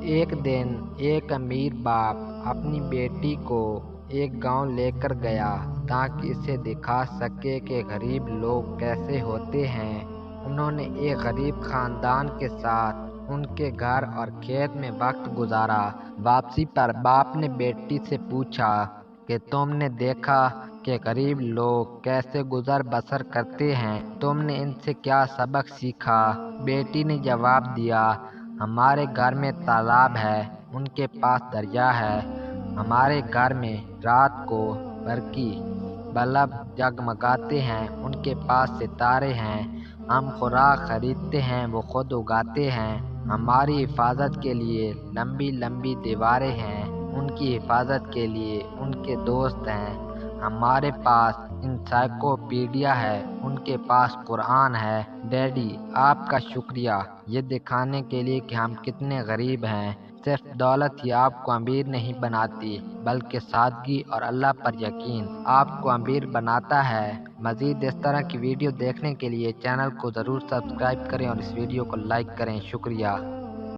ایک دن ایک امیر باپ اپنی بیٹی کو ایک گاؤں لے کر گیا تاکہ اسے دکھا سکے کہ غریب لوگ کیسے ہوتے ہیں۔ انہوں نے ایک غریب خاندان کے ساتھ ان کے گھر اور کھیت میں وقت گزارا۔ واپسی پر باپ نے بیٹی سے پوچھا کہ تم نے دیکھا کہ غریب لوگ کیسے گزر بسر کرتے ہیں، تم نے ان سے کیا سبق سیکھا؟ بیٹی نے جواب دیا، ہمارے گھر میں تالاب ہے، ان کے پاس دریا ہے۔ ہمارے گھر میں رات کو برقی بلب جگمگاتے ہیں، ان کے پاس ستارے ہیں۔ ہم خوراک خریدتے ہیں، وہ خود اگاتے ہیں۔ ہماری حفاظت کے لیے لمبی لمبی دیواریں ہیں، ان کی حفاظت کے لیے ان کے دوست ہیں۔ ہمارے پاس انسائکلوپیڈیا ہے، ان کے پاس قرآن ہے۔ ڈیڈی، آپ کا شکریہ، یہ دکھانے کے لیے کہ ہم کتنے غریب ہیں۔ صرف دولت ہی آپ کو امیر نہیں بناتی، بلکہ سادگی اور اللہ پر یقین آپ کو امیر بناتا ہے۔ مزید اس طرح کی ویڈیو دیکھنے کے لیے چینل کو ضرور سبسکرائب کریں اور اس ویڈیو کو لائک کریں۔ شکریہ۔